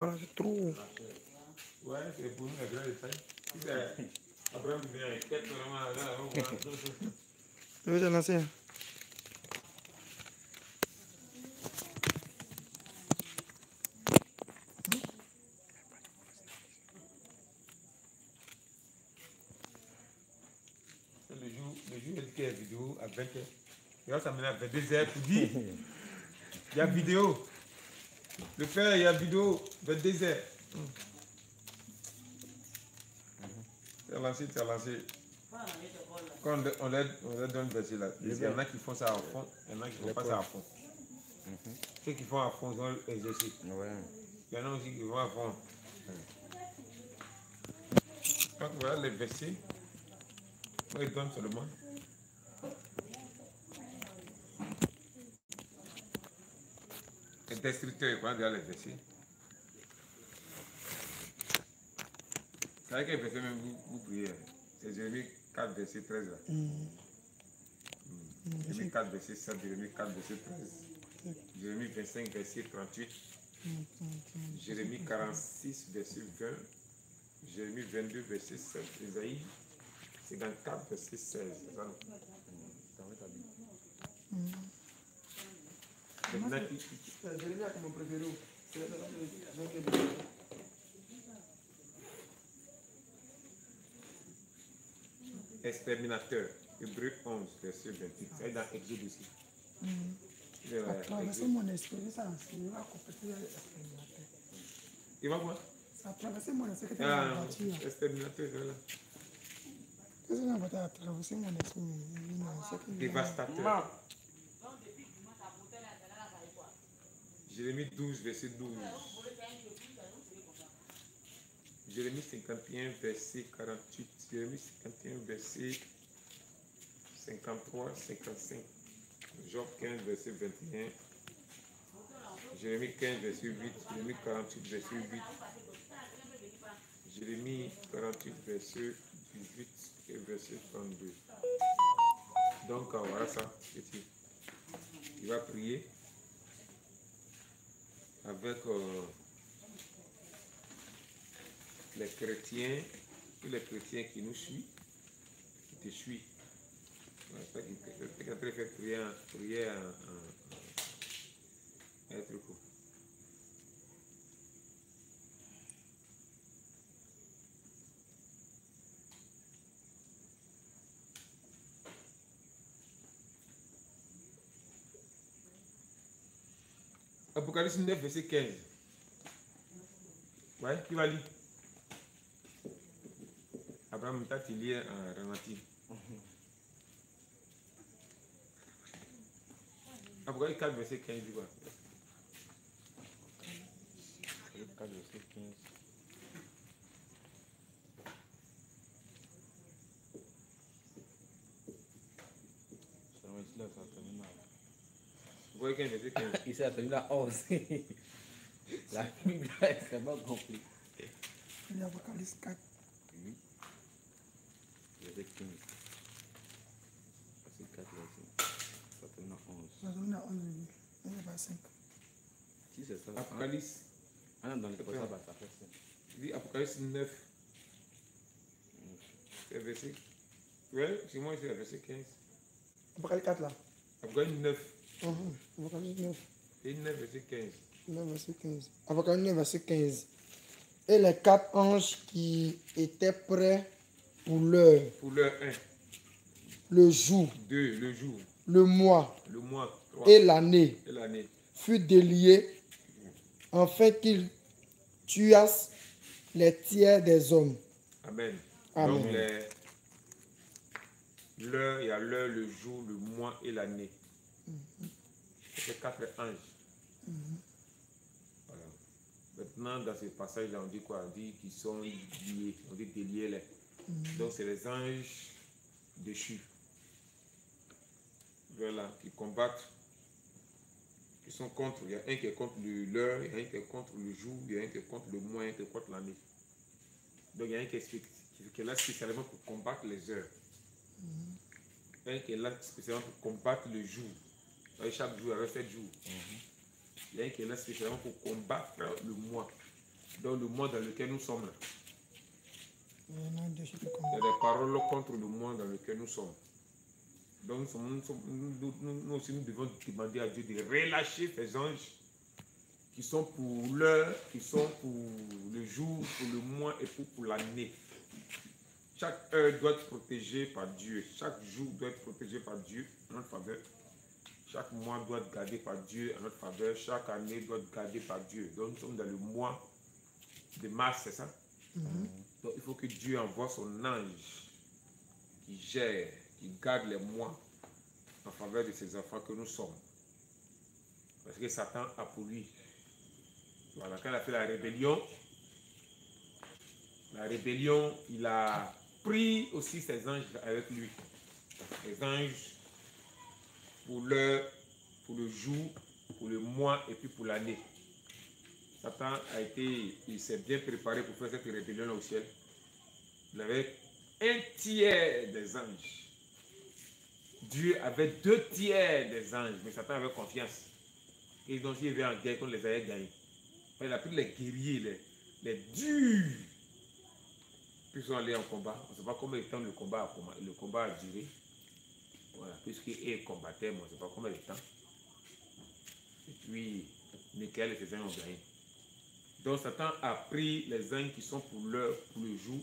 Voilà, c'est trop. Ouais, c'est pour nous les grands détails. Après, vous venez avec 4 vraiment là, on va. Je vais te lancer. Le jour où il dit qu'il y a vidéo à 20h. Et là, ça mène à 22h pour dire il y a vidéo. Le père, il y a vidéo 22h. Tu as lancé, tu as lancé. Quand on leur donne verser là, il y en a qui font ça à fond, il y en a qui ne font pas ça à fond. Ceux qui font à fond, ils ont exercé. Il y en a aussi qui vont à fond. Donc voilà les versets. On les donne seulement. Les descripteurs, ils prennent déjà les versets. C'est vrai que les versets même vous priez. C'est Jérémie 4, verset 13 là. Jérémie 4, verset 7, Jérémie 4, verset 13. Jérémie 25, verset 38. Jérémie 46, verset 20. Jérémie 22, verset 7. Isaïe 54, verset 16. C'est ça, non? Jérémie a comme préféré. Exterminateur. Hébreu 11, verset 28. Ça est dans Exode aussi. À traverser mon esprit, ça va compléter l'exterminateur. Il va quoi? Ça a traversé mon esprit, que tu as battu. Exterminateur, c'est là. Qu'est-ce que tu as traversé mon esprit? Dévastateur. Jérémie 12, verset 12. Jérémie 51, verset 48. Jérémie 51, verset 53, 55. Job 15, verset 21. Jérémie 15, verset 8. Jérémie 48, verset 8. Jérémie 48, verset 18 et verset 32. Donc voilà ça. Il va prier avec les chrétiens, tous les chrétiens qui nous suivent, qui te suivent. Quelqu'un peut faire prier un truc. Apocalypse 9, verset 15. Ouais, qui va lire? Abraham, tu lis en ralenti. Apocalypse 4, verset 15, dis quoi? 4, verset 15. Vous voyez 15, verset 15. Il s'est attendu à 11. La Bible est extrêmement compliquée. Il y a Apocalypse 4. Verset 15. Verset 4, verset. Ça termine à 11. Ça termine à 11, il y a 5. Si c'est ça. Apocalypse. Dans le portable, ça fait ça. Dis Apocalypse 9. C'est verset. Ouais, c'est moi, c'est le verset 15. Apocalypse 4 là. Apocalypse 9. Apocalypse 9. Et 9, verset 15. 9, verset 15. Apocalypse 9, verset 15. Et les 4 anges qui étaient prêts pour l'heure, Pour l'heure 1. le jour, 2, le jour. le mois Le mois 3. et l'année, Et l'année. furent déliés, afin qu'ils tuassent les tiers des hommes. Amen. Amen. Donc, l'heure, il y a l'heure, le jour, le mois et l'année. C'est 4 anges. Voilà. Maintenant, dans ce passage-là, on dit quoi? On dit qu'ils sont liés. On dit déliés. Là. Donc, c'est les anges déchus. Voilà, qui combattent. Qui sont contre. Il y a un qui est contre l'heure, il y a un qui est contre le jour, il y a un qui est contre le mois, il y a un qui est contre l'année. Donc, il y a un qui est là spécialement pour combattre les heures. Un qui est là spécialement pour combattre le jour. Chaque jour, il y avait 7 jours. Il y a un qui est là spécialement pour combattre le mois. dans le monde dans lequel nous sommes. Il y en a deux, je te Il y a comprends. des paroles contre le monde dans lequel nous sommes. Donc nous aussi, nous devons demander à Dieu de relâcher ces anges qui sont pour l'heure, qui sont pour le jour, pour le mois et pour l'année. Chaque heure doit être protégée par Dieu. Chaque jour doit être protégé par Dieu en notre faveur. Chaque mois doit être gardé par Dieu en notre faveur. Chaque année doit être gardée par Dieu. Donc nous sommes dans le mois de mars, c'est ça? Donc il faut que Dieu envoie son ange qui gère, qui garde les mois en faveur de ses enfants que nous sommes. Parce que Satan a pour lui. Voilà, quand il a fait la rébellion, il a pris aussi ses anges avec lui. Les anges pour l'heure, pour le jour, pour le mois et puis pour l'année. Satan il s'est bien préparé pour faire cette rébellion là au ciel. Il avait 1/3 des anges. Dieu avait 2/3 des anges, mais Satan avait confiance. Et donc il avait en guerre qu'on les avait gagnés. Il a pris les guerriers, les durs. Puis ils sont allés en combat. On ne sait pas combien de temps le combat a duré. Voilà, puisqu'ils combattaient, mais on ne sait pas combien de temps. Et puis, Michael et ses anges ont gagné. Donc Satan a pris les anges qui sont pour l'heure, pour le jour,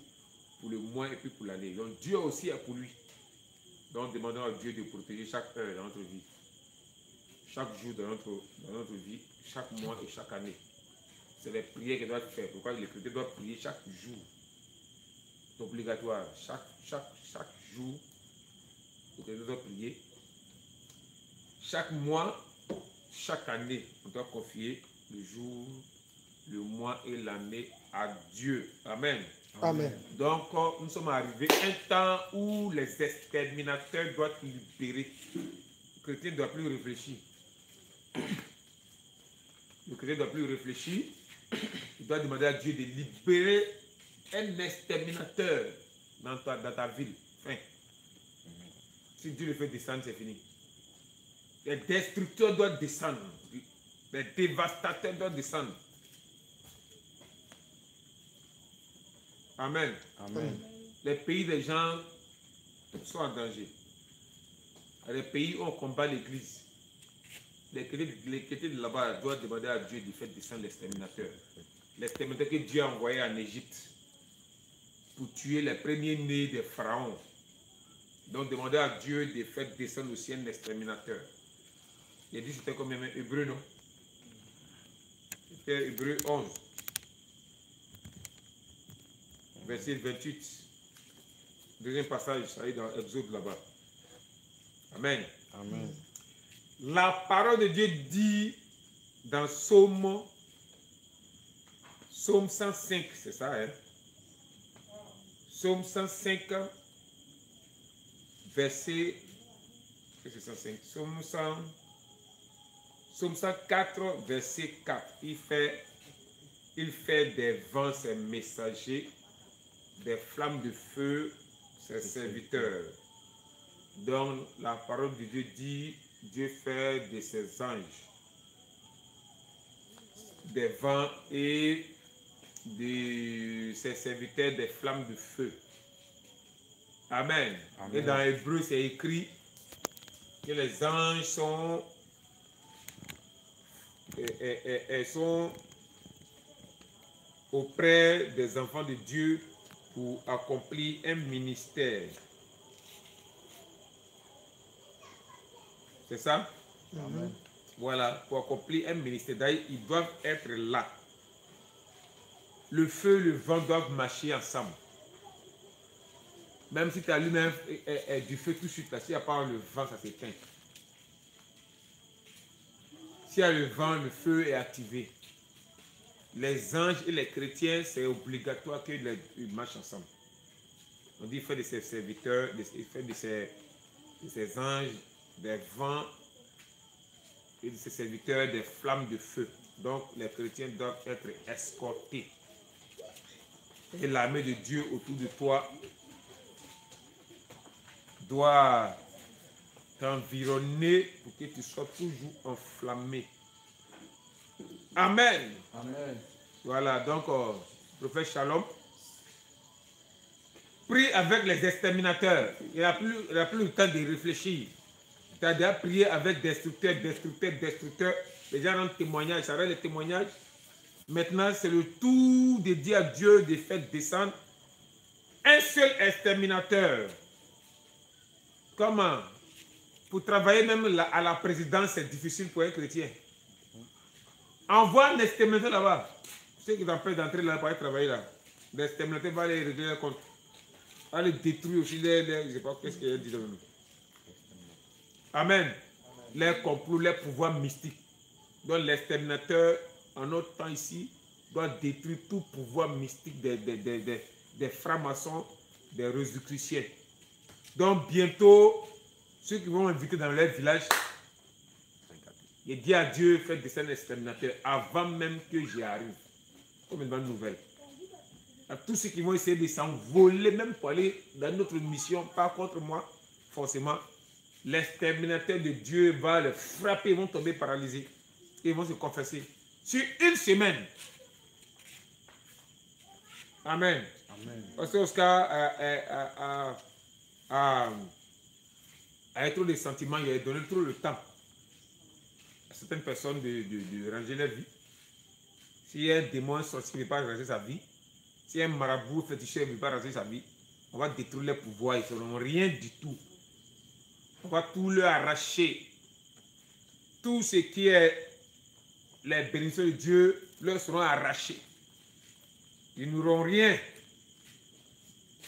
pour le mois et puis pour l'année. Donc Dieu aussi a pour lui. Donc demandons à Dieu de protéger chaque heure dans notre vie. Chaque jour dans notre vie, chaque mois et chaque année. C'est les prières qu'il doit faire. Pourquoi les chrétiens doivent prier chaque jour? C'est obligatoire. Chaque jour, les chrétiens doivent prier. Chaque mois, chaque année, on doit confier le jour, le mois et l'année à Dieu. Amen. Amen. Donc, nous sommes arrivés à un temps où les exterminateurs doivent être libérés. Le chrétien ne doit plus réfléchir. Le chrétien ne doit plus réfléchir. Il doit demander à Dieu de libérer un exterminateur dans ta ville. Fin. Si Dieu le fait descendre, c'est fini. Les destructeurs doivent descendre. Les dévastateurs doivent descendre. Amen. Amen. Les pays des gens sont en danger. Les pays où on combat l'église. Les chrétiens de là-bas doivent demander à Dieu de faire descendre l'exterminateur. L'exterminateur que Dieu a envoyé en Égypte pour tuer les premiers-nés des pharaons. Donc demander à Dieu de faire descendre aussi un exterminateur. Il a dit c'était comme un Hébreu, non? C'était Hébreu 11. Verset 28. Deuxième passage, ça est dans Exode là-bas. Amen. Amen. La parole de Dieu dit dans Psaume 105, c'est ça, hein? Psaume 105, verset, qu'est-ce que c'est 105? Psaume 104, verset 4. Il fait des vents ses messagers, des flammes de feu ses serviteurs. Donc la parole de Dieu dit, Dieu fait de ses anges des vents et de ses serviteurs des flammes de feu. Amen. Amen. Et dans Hébreu, c'est écrit que les anges sont auprès des enfants de Dieu pour accomplir un ministère. C'est ça? Amen. Voilà, pour accomplir un ministère. D'ailleurs, ils doivent être là. Le feu et le vent doivent marcher ensemble. Même si tu allumes du feu tout de suite, s'il n'y a pas le vent, ça s'éteint. S'il y a le vent, le feu est activé. Les anges et les chrétiens, c'est obligatoire qu'ils marchent ensemble. On dit, il fait de ses serviteurs, il fait de ses anges, des vents et de ses serviteurs, des flammes de feu. Donc, les chrétiens doivent être escortés. Et l'armée de Dieu autour de toi doit t'environner pour que tu sois toujours enflammé. Amen. Amen. Voilà, donc, prophète Shalom. Prie avec les exterminateurs. Il n'a plus le temps de réfléchir. Tu as déjà prié avec destructeurs. Les gens rendent témoignage, ça rend les témoignages. Maintenant, c'est le tour de dire à Dieu de faire descendre un seul exterminateur. Comment? Pour travailler même à la présidence, c'est difficile pour un chrétien. Envoie un exterminateur là-bas. Ceux qui t'empêchent d'entrer là pour aller travailler là. L'exterminateur va les régler compte. Va les détruire aussi. Je ne sais pas qu'est-ce qu'il dit de nous. Amen. Les complots, les pouvoirs mystiques. Donc l'exterminateur, en notre temps ici, doit détruire tout pouvoir mystique des francs-maçons, des rosicruciens. Donc bientôt, ceux qui vont inviter dans leur village, et dire à Dieu, faites descendre l'exterminateur avant même que j'y arrive. Comme une bonne nouvelle. À tous ceux qui vont essayer de s'envoler, même pour aller dans notre mission, pas contre moi, forcément, l'exterminateur de Dieu va les frapper, ils vont tomber paralysés. Et ils vont se confesser. Sur une semaine. Amen. Amen. Parce que Oscar a trop de sentiments, il a donné trop de temps à certaines personnes de ranger leur vie. Si un démon sorcier ne veut pas ranger sa vie, si un marabout féticheur ne veut pas ranger sa vie, on va détruire les pouvoirs, ils ne seront rien du tout. On va tout leur arracher. Tout ce qui est les bénédictions de Dieu leur seront arrachées. Ils n'auront rien.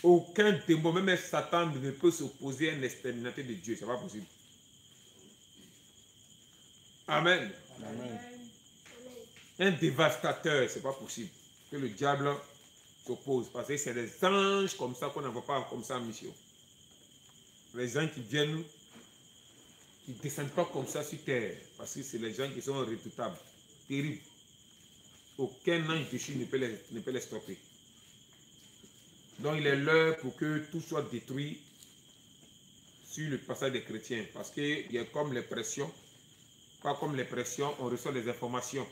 Aucun démon, même Satan ne peut s'opposer à un exterminateur de Dieu. Ce n'est pas possible. Amen. Amen. Un dévastateur, ce n'est pas possible. Que le diable s'oppose. Parce que c'est des anges comme ça qu'on n'envoie pas comme ça en mission. Les anges qui viennent, qui ne descendent pas comme ça sur terre. Parce que c'est les gens qui sont redoutables. Terribles. Aucun ange déchu ne peut les stopper. Donc il est l'heure pour que tout soit détruit sur le passage des chrétiens. Parce qu'il y a comme les pressions. Pas comme les pressions, on reçoit des informations.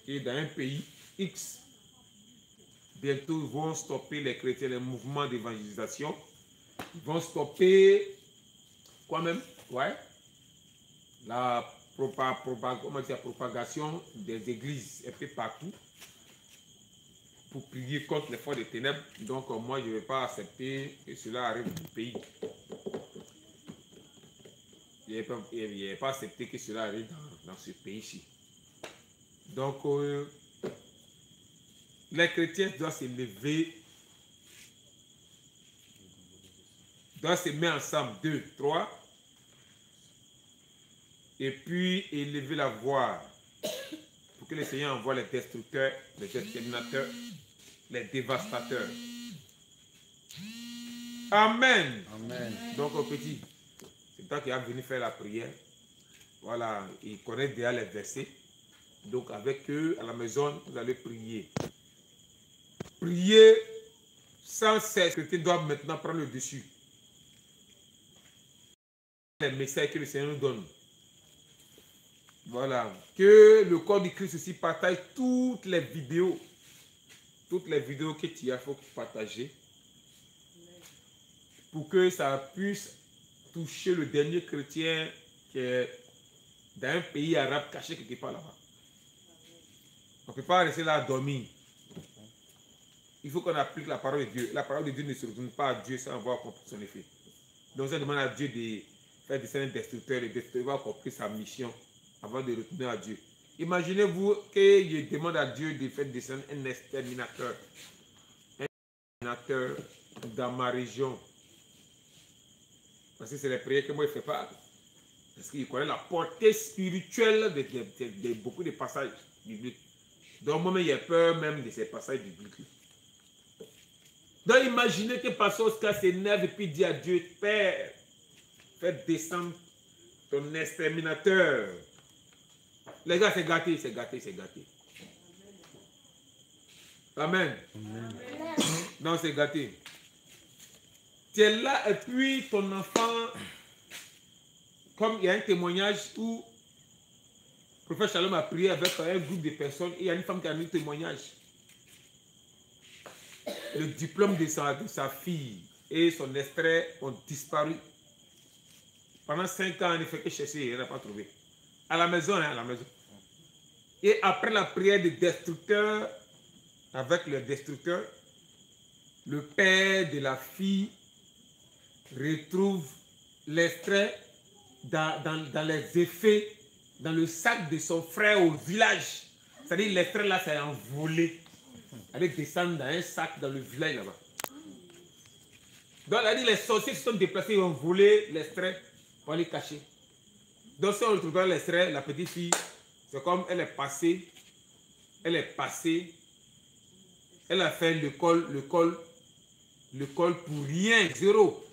Et dans un pays X, bientôt ils vont stopper les chrétiens, les mouvements d'évangélisation. Ils vont stopper quoi même? Ouais. La propagation des églises un peu partout pour prier contre les forces des ténèbres. Donc moi je ne vais pas accepter que cela arrive au pays. Je ne vais pas accepter que cela arrive dans ce pays-ci. Donc les chrétiens doivent se lever, doivent se mettre ensemble, 2, 3, et puis élever la voix pour que le Seigneur envoie les destructeurs, les exterminateurs, les dévastateurs. Amen. Amen. Donc au petit, c'est toi qui as venu faire la prière. Voilà, ils connaissent déjà les versets. Donc avec eux à la maison, vous allez prier. Prier sans cesse. Les chrétiens doivent maintenant prendre le dessus. Les messages que le Seigneur nous donne. Voilà. Que le corps du Christ aussi partage toutes les vidéos. Toutes les vidéos que tu as, il faut partager. Pour que ça puisse toucher le dernier chrétien qui est dans un pays arabe caché quelque part là-bas. On ne peut pas rester là à dormir. Il faut qu'on applique la parole de Dieu. La parole de Dieu ne se retourne pas à Dieu sans avoir compris son effet. Donc ça demande à Dieu de faire descendre un destructeur. Le destructeur va compris sa mission avant de retourner à Dieu. Imaginez-vous que je demande à Dieu de faire descendre un exterminateur. Un exterminateur dans ma région. Parce que c'est les prières que moi je ne fais pas. Parce qu'il connaît la portée spirituelle de beaucoup de passages bibliques. Donc moi-même, j'ai peur même de ces passages bibliques. Donc imaginez que Pasteur Oscar s'énerve et puis dit à Dieu, Père, fais descendre ton exterminateur. Les gars, c'est gâté, c'est gâté, c'est gâté. Amen. Amen. Non, c'est gâté. Tu es là et puis ton enfant, comme il y a un témoignage où prophète Shalom a prié avec un groupe de personnes et il y a une femme qui a mis témoignage. Le diplôme de sa fille et son extrait ont disparu. Pendant 5 ans, il ne fait que chercher, il n'a pas trouvé. À la maison, hein, à la maison. Et après la prière du destructeur, avec le destructeur, le père de la fille retrouve l'extrait dans les effets, dans le sac de son frère au village. C'est-à-dire l'extrait là, c'est envolé. Elle descend dans un sac dans le village là-bas. Donc, elle a dit les sorciers se sont déplacés et ont volé l'extrait pour aller cacher. Donc, si on retrouve l'extrait, la petite fille, c'est comme elle est passée, elle a fait l'école pour rien, zéro.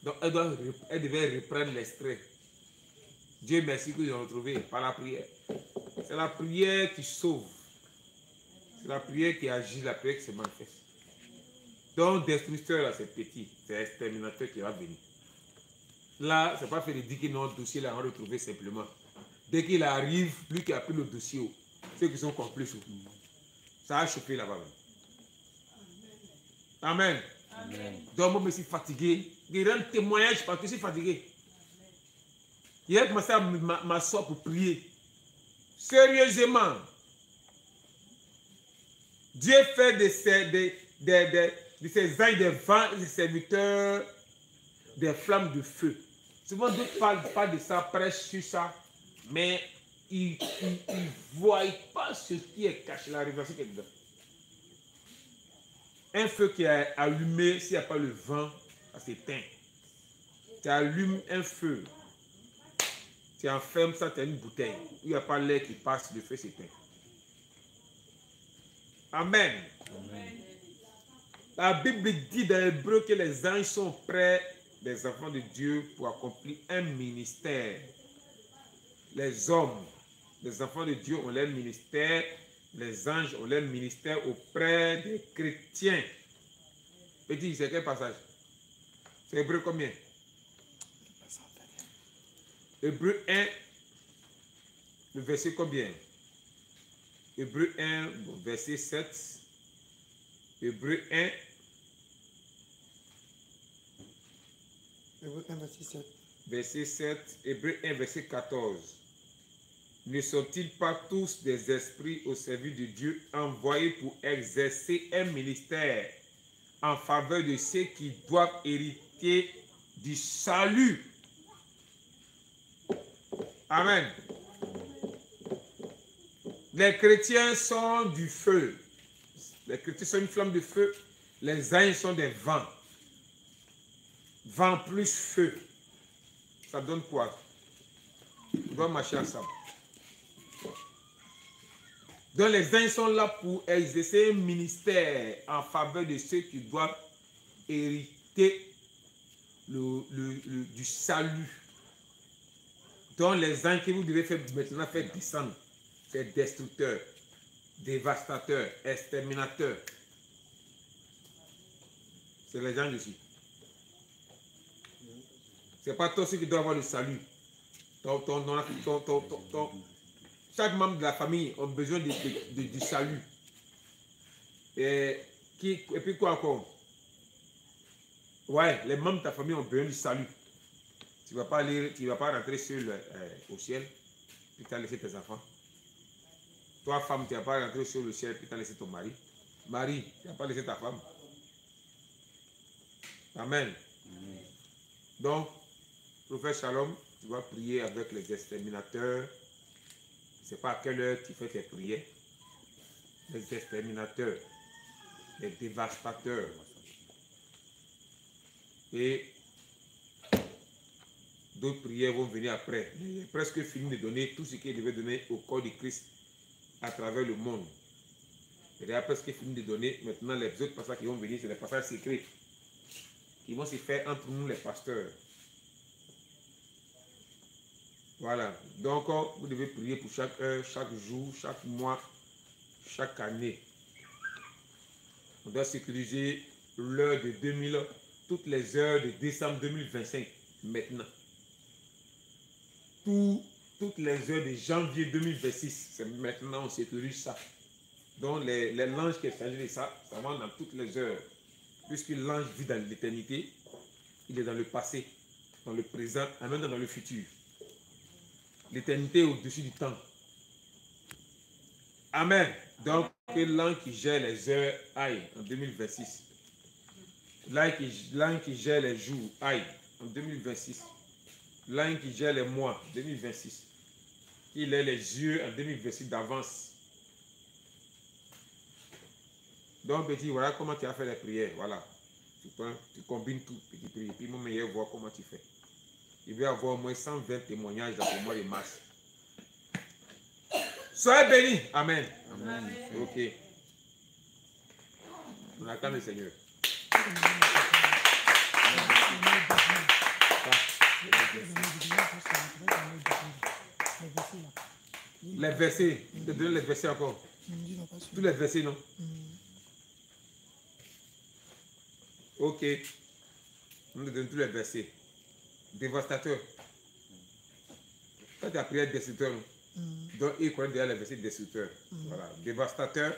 Donc, elle devait reprendre l'extrait. Dieu merci qu'ils ont retrouvé par la prière. C'est la prière qui sauve. C'est la prière qui agit, la prière qui se manifeste. Donc, destructeur, là, c'est petit. C'est exterminateur qui va venir. Là, c'est pas fait de dire que notre dossier, là, on va retrouver simplement. Dès qu'il arrive, lui qui a pris le dossier, ceux qui sont complices, ça a chauffé là-bas. Amen. Amen. Donc, moi, je suis fatigué. Je rends témoignage parce que je suis fatigué. Il a commencé à m'asseoir pour prier. Sérieusement. Dieu fait de ces anges des vents et des serviteurs des flammes de feu. Souvent, d'autres parlent de ça, prêchent sur ça, mais ils ne voient pas ce qui est caché, la révélation qui est dedans. Un feu qui est allumé, s'il n'y a pas le vent, ça s'éteint. Tu allumes un feu, tu enfermes ça, tu as une bouteille. Il n'y a pas l'air qui passe, le feu s'éteint. Amen. Amen. La Bible dit dans l'Hébreu que les anges sont près des enfants de Dieu pour accomplir un ministère. Les hommes, les enfants de Dieu ont leur ministère, les anges ont leur ministère auprès des chrétiens. Petit, c'est quel passage? C'est Hébreu combien? Hébreu 1, le verset combien? Hébreu 1, verset 7. Hébreu 1. Hébreu 1, verset 7. Verset 7. Hébreu 1, verset 14. Ne sont-ils pas tous des esprits au service de Dieu envoyés pour exercer un ministère en faveur de ceux qui doivent hériter du salut? Amen. Les chrétiens sont du feu. Les chrétiens sont une flamme de feu. Les anges sont des vents. Vent plus feu. Ça donne quoi? On doit marcher ensemble. Donc les anges sont là pour exercer un ministère en faveur de ceux qui doivent hériter du salut. Donc les anges que vous devez maintenant faire descendre, c'est destructeur, dévastateur, exterminateur. C'est les anges aussi. Ce n'est pas toi qui dois avoir le salut. Chaque membre de la famille a besoin du salut. Et puis quoi encore? Ouais, les membres de ta famille ont besoin du salut. Tu ne vas pas rentrer seul au ciel, puis tu as laissé tes enfants. Toi, femme, tu ne vas pas rentrer sur le ciel, puis tu as laissé ton mari. Mari, tu n'as pas laissé ta femme. Amen. Amen. Donc, prophète Shalom, tu vas prier avec les exterminateurs. Je ne sais pas à quelle heure tu fais tes prières. Les exterminateurs, les dévastateurs. Et d'autres prières vont venir après. J'ai presque fini de donner tout ce qu'il devait donner au corps de Christ à travers le monde. J'ai presque fini de donner. Maintenant, les autres passages qui vont venir, c'est les passages secrets qui vont se faire entre nous, les pasteurs. Voilà. Donc, vous devez prier pour chaque heure, chaque jour, chaque mois, chaque année. On doit sécuriser l'heure de 2000, toutes les heures de décembre 2025, maintenant. Tous toutes les heures de janvier 2026. C'est maintenant, on sécurise ça. Donc, l'ange qui est chargé de ça, ça va dans toutes les heures. Puisque l'ange vit dans l'éternité, il est dans le passé, dans le présent, et même dans le futur. L'éternité est au-dessus du temps. Amen. Donc, que l'ange qui gère les heures aille en 2026. L'ange qui gère les jours aille en 2026. L'ange qui gère les mois 2026. Il ait les yeux en 2026 d'avance. Donc, petit, voilà comment tu as fait les prières. Voilà. Tu combines tout, petit prix. Puis, mon meilleur, voir comment tu fais. Il va y avoir au moins 120 témoignages dans le mois de mars. Soyez bénis. Amen. Amen. Ok. On acclame le Seigneur. Les versets. Je te donne les versets encore. Tous les versets, non? Ok. On nous donne tous les versets. Dévastateur. Quand tu as prié destructeur, donc il connaît déjà les versets destructeurs. Voilà. Dévastateur.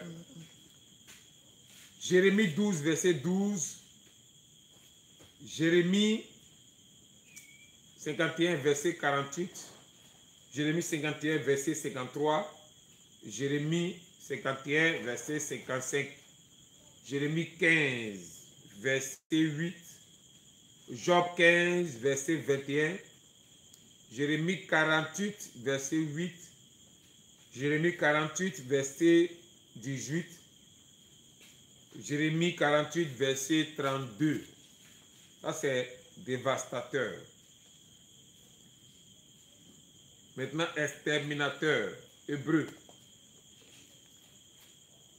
Jérémie 12, verset 12. Jérémie 51, verset 48. Jérémie 51, verset 53. Jérémie 51, verset 55. Jérémie 15, verset 8. Job 15, verset 21. Jérémie 48, verset 8. Jérémie 48, verset 18. Jérémie 48, verset 32. Ça, c'est dévastateur. Maintenant, exterminateur, hébreu.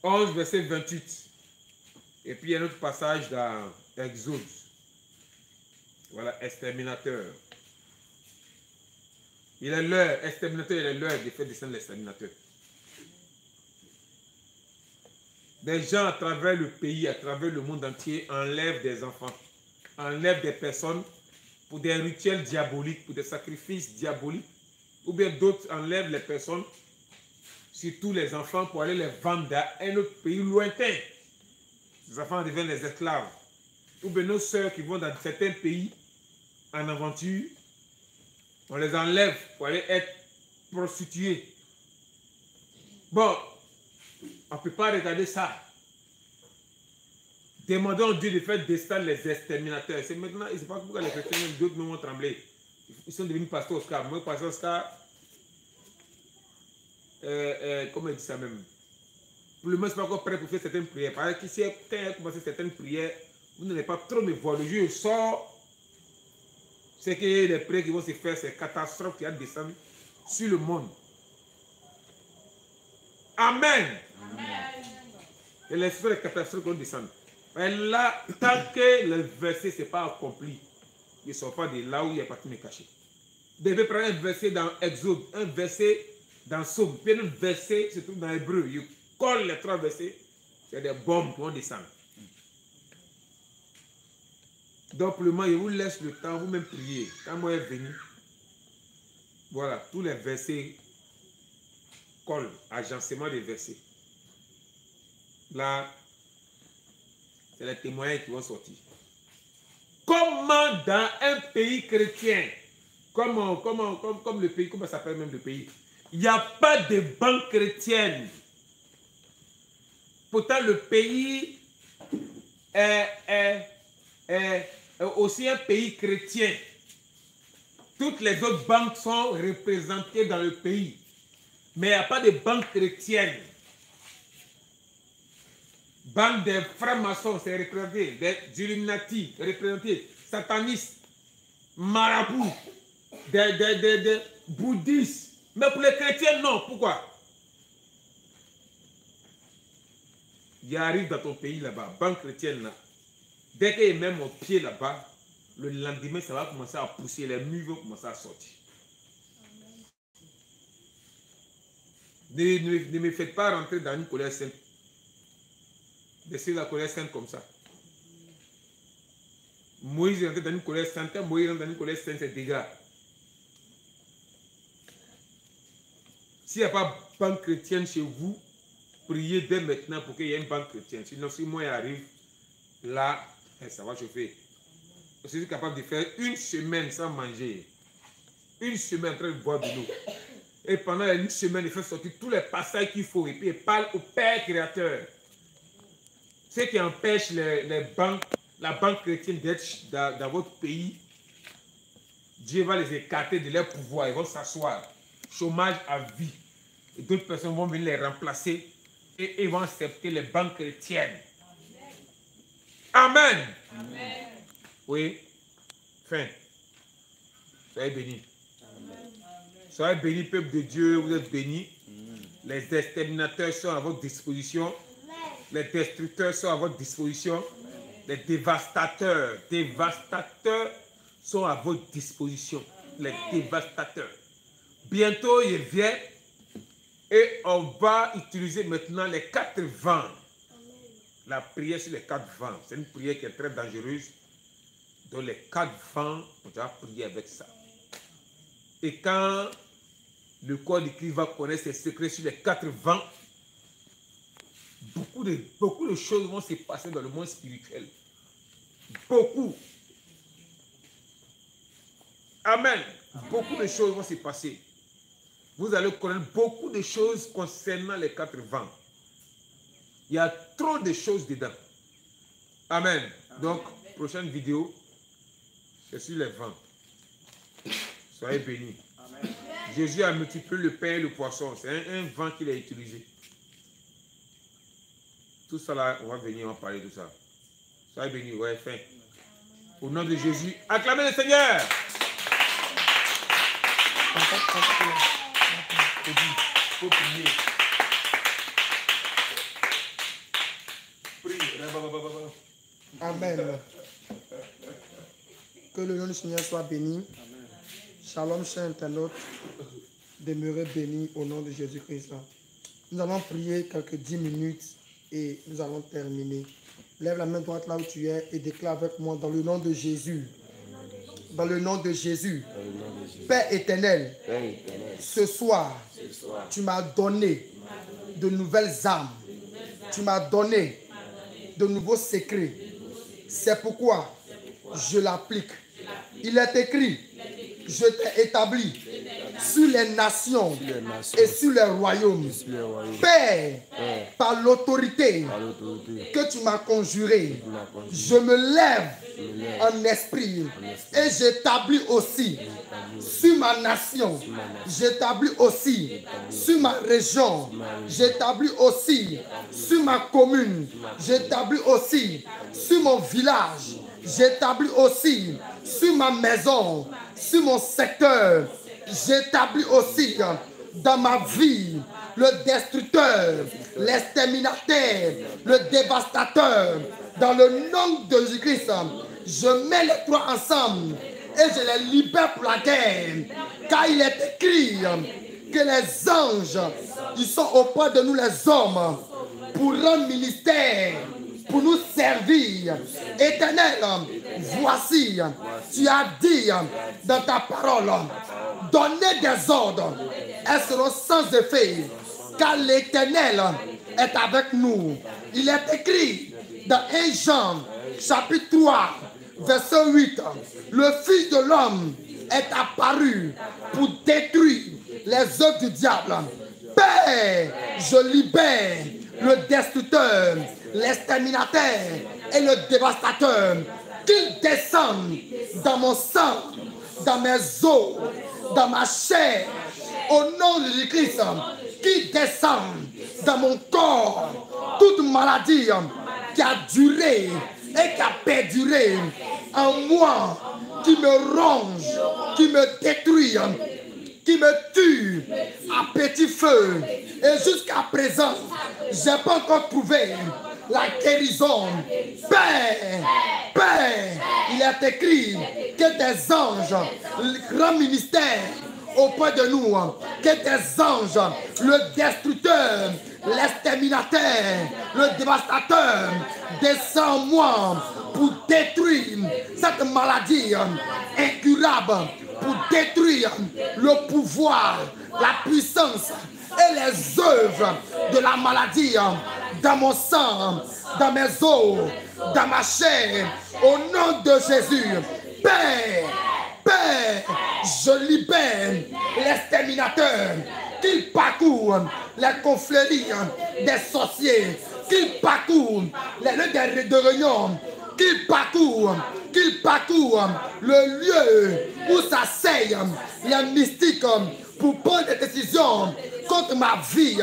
11, verset 28. Et puis, il y a un autre passage dans Exode. Voilà, exterminateur. Il est l'heure, exterminateur, il est l'heure de faire descendre l'exterminateur. Des gens à travers le pays, à travers le monde entier, enlèvent des enfants, enlèvent des personnes pour des rituels diaboliques, pour des sacrifices diaboliques, ou bien d'autres enlèvent les personnes, surtout les enfants, pour aller les vendre dans un autre pays lointain. Les enfants deviennent les esclaves. Ou bien nos sœurs qui vont dans certains pays en aventure, on les enlève pour aller être prostituées. Bon, on ne peut pas regarder ça. Demandons à Dieu de faire descendre les exterminateurs. C'est maintenant, je ne sais pas pourquoi les chrétiens, d'autres me vont trembler. Ils sont devenus pasteur Oscar. Moi, pasteur Oscar, comment il dit ça même? Pour le moment, je ne suis pas encore prêt pour faire certaines prières. Parce que si quand il a commencé certaines prières, vous n'allez pas trop me voir. Le jour où je sors, c'est que les prières qui vont se faire, c'est catastrophe qui va descendre sur le monde. Amen. Amen. Et les catastrophes qui vont descendre. Mais là, tant que le verset ne s'est pas accompli, ils ne sont pas de là où il y a parti me cacher. Vous devez prendre un verset dans Exode, un verset dans Somme, puis un verset se trouve dans Hébreu. Ils collent les trois versets, c'est des bombes qui vont descendre. Donc, pour le moment, je vous laisse le temps, vous-même prier. Quand moi est venu, voilà, tous les versets collent, agencement des versets. Là, c'est les témoignages qui vont sortir. Comment dans un pays chrétien, comme le pays, comment ça s'appelle même le pays, il n'y a pas de banque chrétienne. Pourtant, le pays est aussi un pays chrétien. Toutes les autres banques sont représentées dans le pays. Mais il n'y a pas de banque chrétienne. Banque des francs-maçons, c'est représenté. Des Illuminati, représenté. Satanistes, marabouts, des bouddhistes. Mais pour les chrétiens, non. Pourquoi? Il arrive dans ton pays là-bas, banque chrétienne là. Dès qu'il met mon pied là-bas, le lendemain, ça va commencer à pousser, les murs vont commencer à sortir. Ne me faites pas rentrer dans une colère sainte. Laissez la colère sainte comme ça. Moïse est rentré dans une colère sainte. Quand Moïse rentre dans une colère sainte, c'est dégâts. S'il n'y a pas de banque chrétienne chez vous, priez dès maintenant pour qu'il y ait une banque chrétienne. Sinon, si moi j'arrive, là, ça va chauffer. Je suis capable de faire une semaine sans manger. Une semaine en train de boire de l'eau. Et pendant une semaine, il fait sortir tous les passages qu'il faut. Et puis il parle au Père Créateur. Ce qui empêche les banques, la banque chrétienne d'être dans votre pays, Dieu va les écarter de leur pouvoir. Ils vont s'asseoir. Chômage à vie. Et d'autres personnes vont venir les remplacer. Et ils vont accepter les banques chrétiennes. Amen. Amen. Oui. Fin. Soyez bénis. Soyez bénis, peuple de Dieu. Vous êtes bénis. Les exterminateurs sont à votre disposition. Les destructeurs sont à votre disposition. Les dévastateurs sont à votre disposition. Les dévastateurs. Bientôt, il vient et on va utiliser maintenant les 4 vents. La prière sur les 4 vents. C'est une prière qui est très dangereuse. Donc les 4 vents, on va prier avec ça. Et quand le corps de Christ va connaître ses secrets sur les 4 vents, beaucoup de choses vont se passer dans le monde spirituel. Beaucoup. Amen. Beaucoup de choses vont se passer. Vous allez connaître beaucoup de choses concernant les 4 vents. Il y a trop de choses dedans. Amen. Donc, prochaine vidéo, c'est sur les vents. Soyez bénis. Amen. Jésus a multiplié le pain et le poisson. C'est un vent qu'il a utilisé. Tout ça là, on va venir en parler de ça. Soyez bénis, ouais, fin. Au nom de Jésus, acclamez le Seigneur. Faut prier. Amen. Que le nom du Seigneur soit béni. Amen. Shalom, chers internautes. Demeurez bénis au nom de Jésus-Christ. Nous allons prier quelques 10 minutes et nous allons terminer. Lève la main droite là où tu es et déclare avec moi dans le nom de Jésus. Dans le nom de Jésus. Père éternel, ce soir, tu m'as donné de nouvelles âmes. Tu m'as donné de nouveaux secrets. C'est pourquoi je l'applique. Il est écrit, je t'ai établi sur les nations et sur les royaumes. Père, par l'autorité que tu m'as conjurée, je me lève en esprit et j'établis aussi sur ma nation, j'établis aussi sur ma région, j'établis aussi sur ma commune, j'établis aussi sur mon village, j'établis aussi sur ma maison, sur mon secteur, j'établis aussi dans ma vie le destructeur, l'exterminateur, le dévastateur. Dans le nom de Jésus-Christ, je mets les trois ensemble et je les libère pour la guerre. Car il est écrit que les anges, ils sont auprès de nous les hommes pour rendre ministère, pour nous servir. Éternel, voici, tu as dit dans ta parole, donnez des ordres, elles seront sans effet, car l'Éternel est avec nous. Il est écrit dans 1 Jean, chapitre 3, verset 8, le Fils de l'homme est apparu pour détruire les œuvres du diable. Père, je libère le destructeur, l'exterminateur et le dévastateur. Qu'il descende dans mon sang, dans mes os, dans ma chair, au nom de Jésus-Christ. Qu'il descende dans mon corps, toute maladie qui a duré et qui a perduré en moi, qui me ronge, qui me détruit, qui me tue à petit feu. Et jusqu'à présent, je n'ai pas encore trouvé la guérison. Père, Père, il est écrit que tes anges, le grand ministère auprès de nous, que tes anges, le destructeur, l'exterminateur, le dévastateur, descend en moi pour détruire cette maladie incurable, pour détruire le pouvoir, la puissance et les œuvres de la maladie dans mon sang, dans mes os, dans ma chair, au nom de Jésus. Père, Père, je libère l'exterminateur, qu'il parcourt les confréries des sorciers, qu'il parcourt les lieux de réunion, qu'il parcourt le lieu où s'asseyent les mystiques pour prendre des décisions contre ma vie.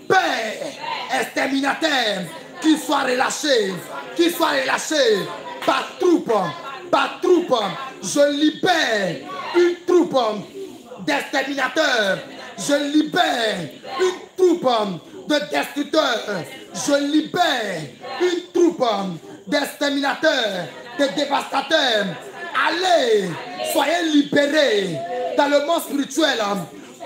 Père, exterminateur, qu'il soit relâché par troupe. Je libère une troupe d'exterminateurs. Je libère une troupe de destructeurs. Je libère une troupe d'exterminateurs, de dévastateurs. Allez, soyez libérés dans le monde spirituel.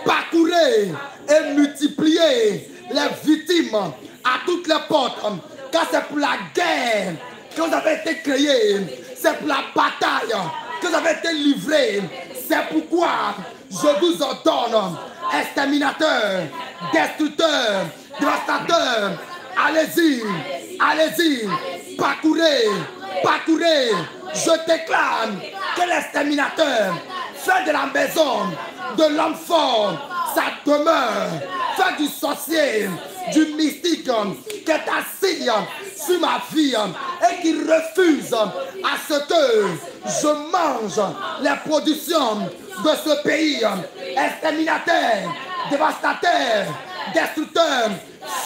Parcourez et multipliez les victimes à toutes les portes. Car c'est pour la guerre que vous avez été créés. C'est pour la bataille que vous avez été livrés. C'est pourquoi je vous ordonne, exterminateurs, destructeurs, dévastateurs, allez-y, parcourez. Je déclare que l'exterminateur fait de la maison de l'homme fort sa demeure, fait du sorcier, du mystique qui est assis sur ma vie et qui refuse à ce que je mange les productions de ce pays. Exterminateur, dévastateur, destructeur,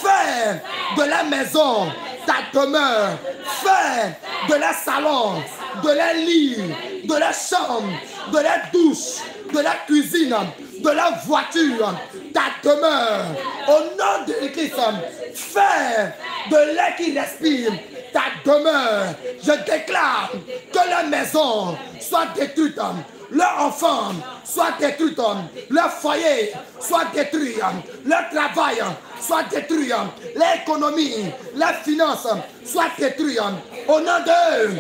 fais de la maison ta demeure, fais de la salon, de la lit, de la chambre, de la douche, de la cuisine, de la voiture, ta demeure. Au nom de Christ, fais de l'air qui respire ta demeure. Je déclare que la maison soit détruite, leur enfant soit détruit, leur foyer soit détruit, leur travail soit détruit, l'économie, la finance soit détruite. Au nom de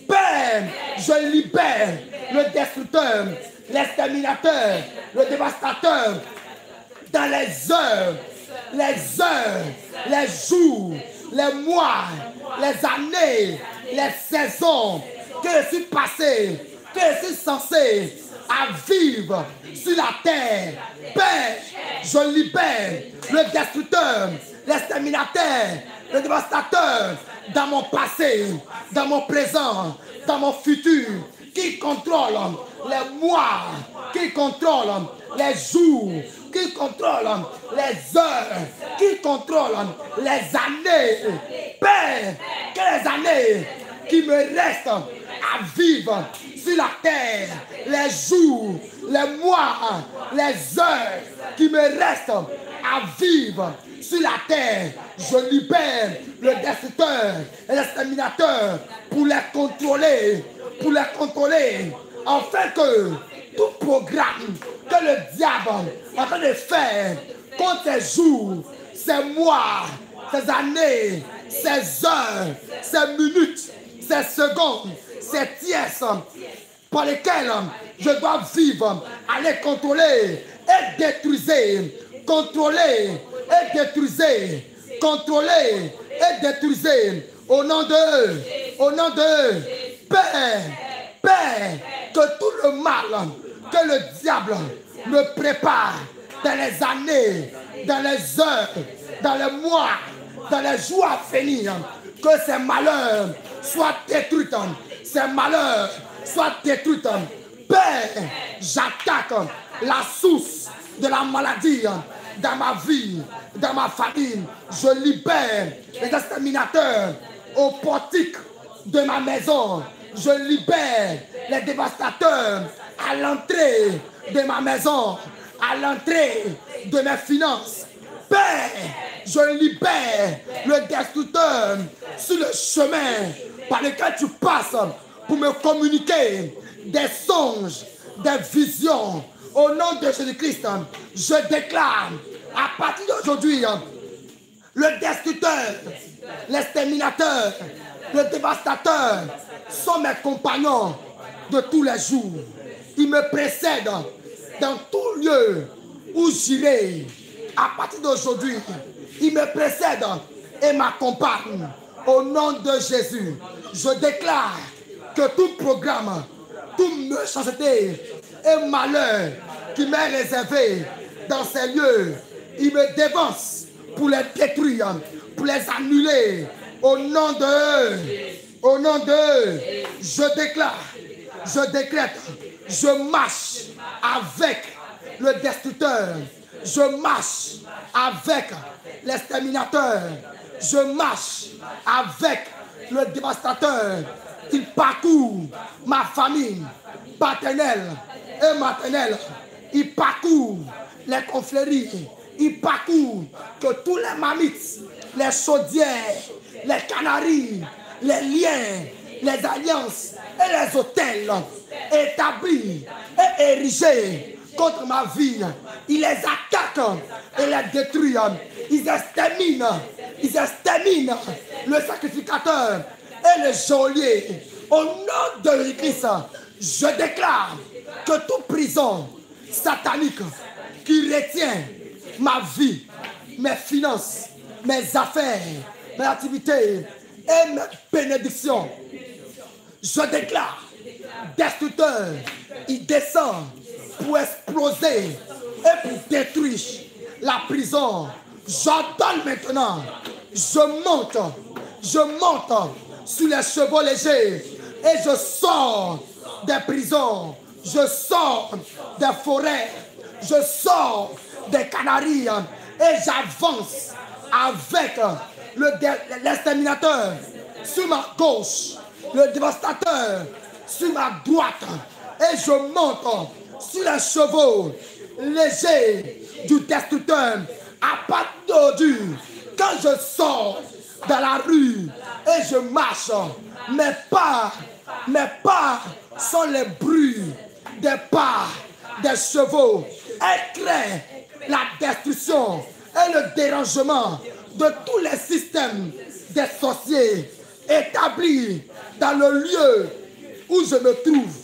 Père, je libère le destructeur, l'exterminateur, le dévastateur dans les heures, les jours, les mois, les années, les saisons que je suis passé, que je suis censé à vivre sur la terre. Père, je libère le destructeur, l'exterminateur, le dévastateur dans mon passé, dans mon présent, dans mon futur, qui contrôle les mois, qui contrôle les jours, qui contrôle les heures, qui contrôle les années. Père, que les années qui me restent à vivre sur la terre, les jours, les mois, les heures qui me restent à vivre sur la terre, je libère le destructeur et l'exterminateur pour les contrôler, afin que tout programme que le diable est en train de faire contre ces jours, ces mois, ces années, ces heures, ces minutes, ces secondes, ces tiers par lesquels je dois vivre, à les contrôler et détruire, au nom de Père, que tout le mal que le diable me prépare dans les années, dans les heures, dans les mois, dans les jours à venir, que ces malheurs soient détruits, Père, j'attaque la source de la maladie dans ma vie, dans ma famille. Je libère les exterminateurs au portique de ma maison. Je libère les dévastateurs à l'entrée de ma maison, à l'entrée de mes finances. Père, je libère le destructeur sur le chemin par lequel tu passes pour me communiquer des songes, des visions. Au nom de Jésus-Christ, je déclare à partir d'aujourd'hui, le destructeur, l'exterminateur, le dévastateur sont mes compagnons de tous les jours. Ils me précèdent dans tout lieu où j'irai, à partir d'aujourd'hui, il me précède et m'accompagne. Au nom de Jésus, je déclare que tout programme, toute méchanceté et malheur qui m'est réservé dans ces lieux, il me dévance pour les détruire, pour les annuler. Au nom de, je déclare, je décrète, je marche avec le destructeur, je marche avec l'exterminateur, je marche avec le dévastateur. Il parcourt ma famille paternelle et maternelle, il parcourt les confréries, il parcourt que tous les mamites, les chaudières, les canaries, les liens, les alliances et les hôtels établis et érigés contre ma vie, il les attaque et les détruit. Ils exterminent le sacrificateur et le geôlier. Au nom de Christ, je déclare que toute prison satanique qui retient ma vie, mes finances, mes affaires, mes activités et mes bénédictions, je déclare, destructeur, il descend pour exploser et pour détruire la prison. J'ordonne maintenant, je monte sur les chevaux légers et je sors des prisons, je sors des forêts, je sors des canaries et j'avance avec l'exterminateur sur ma gauche, le dévastateur sur ma droite et je monte sur les chevaux légers du destructeur. À partir d'aujourd'hui, quand je sors dans la rue et je marche, mes pas sont les bruits des pas des chevaux. Elles créent la destruction et le dérangement de tous les systèmes des sorciers établis dans le lieu où je me trouve.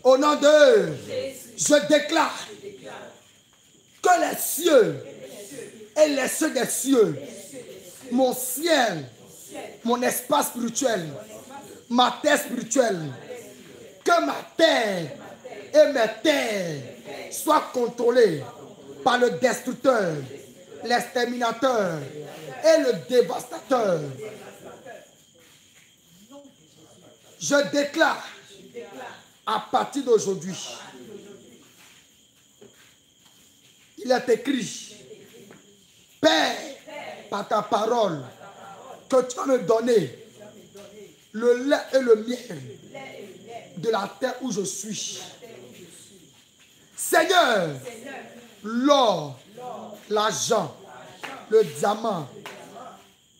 Au nom de, je déclare que les cieux et les cieux des cieux, mon ciel, mon espace spirituel, ma terre spirituelle, que ma terre et mes terres soient contrôlées par le destructeur, l'exterminateur et le dévastateur. Je déclare à partir d'aujourd'hui, il est écrit, Père, par ta parole, que tu vas me donner le lait et le miel de la terre où je suis. Seigneur, l'or, l'argent, le diamant,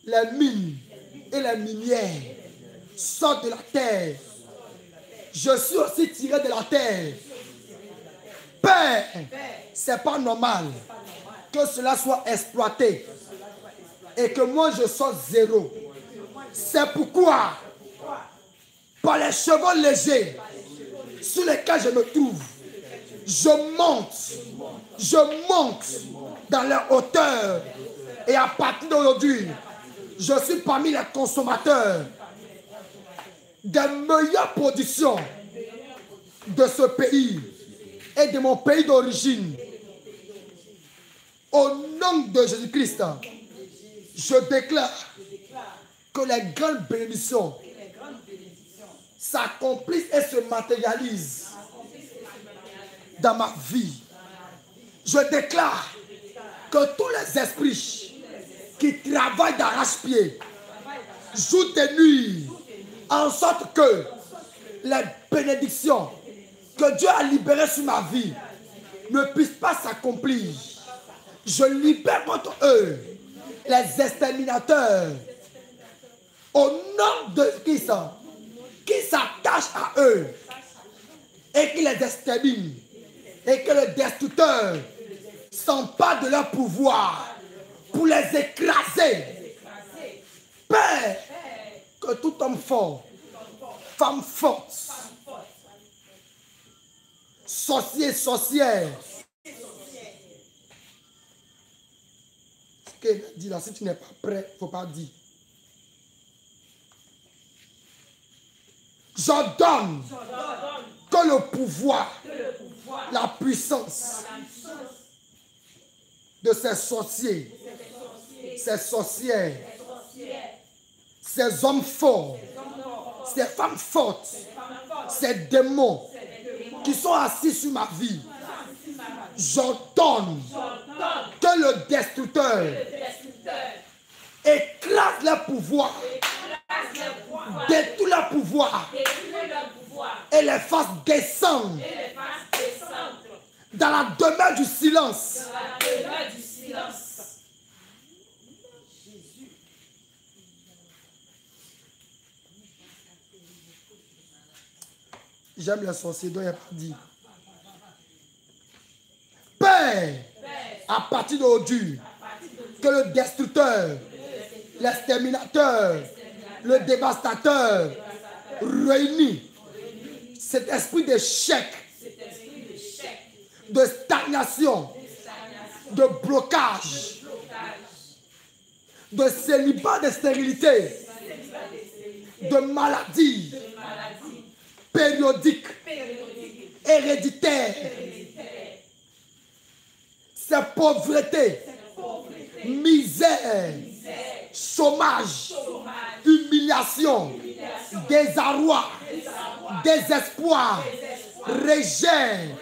les mines et les minières sortent de la terre. Je suis aussi tiré de la terre. Père, c'est pas normal que cela soit exploité et que moi je sois zéro. C'est pourquoi, par les chevaux légers sur lesquels je me trouve, je monte dans les hauteurs et à partir d'aujourd'hui, je suis parmi les consommateurs des meilleures productions de ce pays et de mon pays d'origine. Au nom de Jésus-Christ, je déclare que les grandes bénédictions s'accomplissent et se matérialisent dans ma vie. Je déclare que tous les esprits qui travaillent d'arrache-pied, jour et nuit, en sorte que les bénédictions que Dieu a libérées sur ma vie ne puissent pas s'accomplir. Je libère contre eux les exterminateurs au nom de Christ qui s'attachent à eux et qui les exterminent et que le destructeur s'empare de leur pouvoir pour les écraser. Père, que tout homme fort, femme forte, sorcier, sorcière, dit là, si tu n'es pas prêt, il ne faut pas dire. J'ordonne que le pouvoir, la puissance de ces sorciers, ces sorcières, ces hommes forts, ces femmes fortes, ces démons qui sont assis sur ma vie, j'ordonne que le destructeur écrase le pouvoir, détruit le pouvoir et les fasse descendre dans la demeure du silence. J'aime les sorciers, donc il n'y a pas dit. Père, à partir d'aujourd'hui, que le destructeur, l'exterminateur, le dévastateur réunit cet esprit d'échec, de stagnation, de blocage, de célibat, de stérilité, de maladie périodique, héréditaire, c'est pauvreté, misère, chômage, humiliation, désarroi, désespoir, rejet,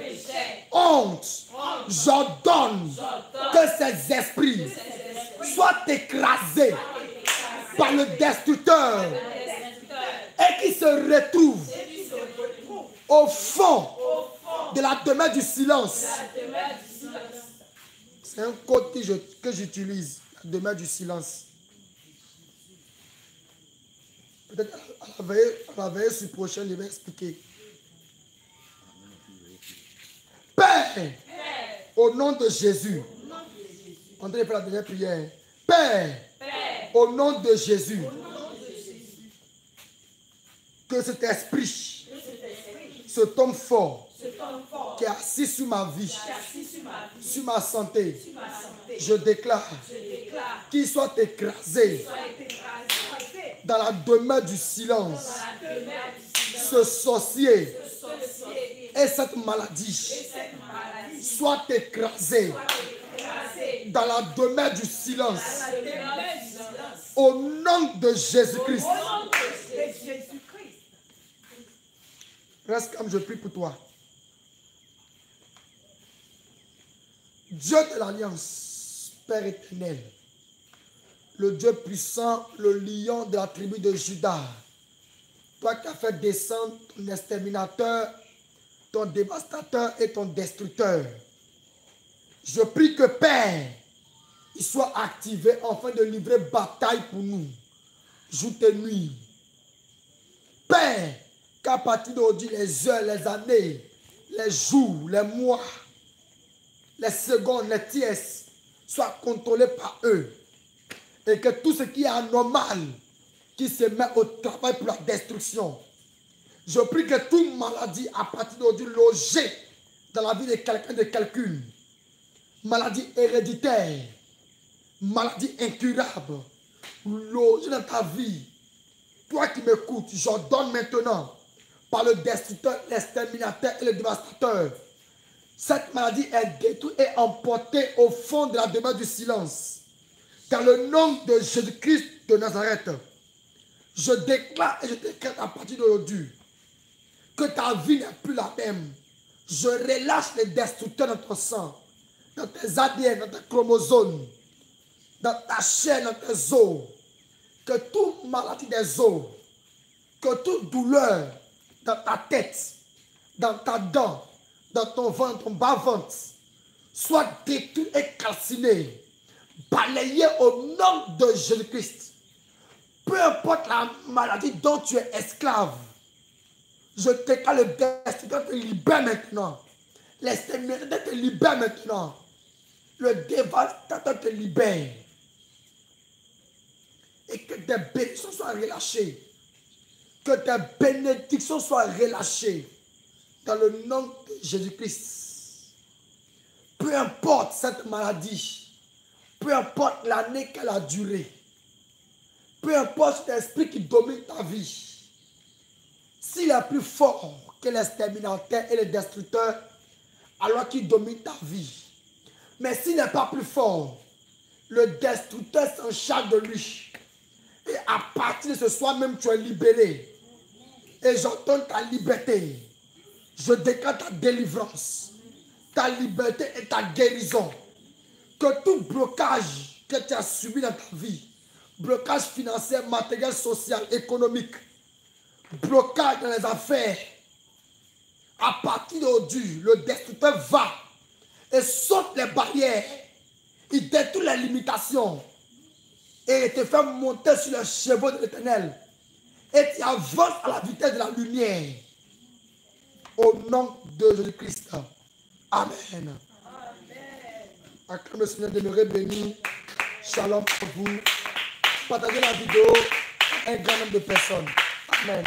honte. J'ordonne que ces esprits soient écrasés par le destructeur et qu'ils se retrouvent au fond de la demeure du silence. C'est un code que j'utilise, la demeure du silence. Peut-être à la veille sur prochaine, je vais expliquer. Père, au nom de Jésus, André fait la dernière prière. Père, au nom de Jésus, que cet esprit, cet homme fort qui est assis sur ma vie, sur ma santé, je déclare qu'il soit écrasé dans la demeure du silence. Ce sorcier et cette maladie soit écrasé dans la demeure du silence. Au nom de Jésus-Christ. Reste comme je prie pour toi. Dieu de l'Alliance, Père éternel, le Dieu puissant, le lion de la tribu de Juda, toi qui as fait descendre ton exterminateur, ton dévastateur et ton destructeur, je prie que Père, il soit activé afin de livrer bataille pour nous, jour et nuit. Père, qu'à partir d'aujourd'hui, les heures, les années, les jours, les mois, les secondes, les tierces soient contrôlés par eux. Et que tout ce qui est anormal, qui se met au travail pour la destruction, je prie que toute maladie à partir d'aujourd'hui logée dans la vie de quelqu'un, de quelqu'une, maladie héréditaire, maladie incurable, logée dans ta vie, toi qui m'écoutes, j'ordonne maintenant par le destructeur, l'exterminateur et le dévastateur, cette maladie est détruite et emportée au fond de la demeure du silence. Dans le nom de Jésus-Christ de Nazareth, je déclare et je décrète à partir d'aujourd'hui que ta vie n'est plus la même. Je relâche les destructeurs dans ton sang, dans tes ADN, dans tes chromosomes, dans ta chair, dans tes os. Que toute maladie des os, que toute douleur dans ta tête, dans ta dent, dans ton ventre, ton bas-ventre, soit détruite et calcinée, balayée au nom de Jésus-Christ. Peu importe la maladie dont tu es esclave, je déclare le destructeur te libère maintenant. L'exterminateur te libère maintenant. Le dévastateur te libère. Et que tes bénédictions soient relâchées. Que tes bénédictions soient relâchées. Dans le nom de Jésus-Christ. Peu importe cette maladie. peu importe l'année qu'elle a duré, peu importe cet esprit qui domine ta vie, s'il est plus fort que l'exterminateur et le destructeur, alors qu'il domine ta vie. Mais s'il n'est pas plus fort, le destructeur s'en charge de lui. Et à partir de ce soir même, tu es libéré. Et j'entends ta liberté. Je déclare ta délivrance, ta liberté et ta guérison. Que tout blocage que tu as subi dans ta vie, blocage financier, matériel, social, économique, blocage dans les affaires, à partir d'aujourd'hui, le destructeur va et saute les barrières, il détruit les limitations et il te fait monter sur les chevaux de l'Éternel et tu avances à la vitesse de la lumière au nom de Jésus-Christ. Amen. Acclame le Seigneur, demeurez béni. Shalom pour vous. Partagez la vidéo à un grand nombre de personnes. Amen.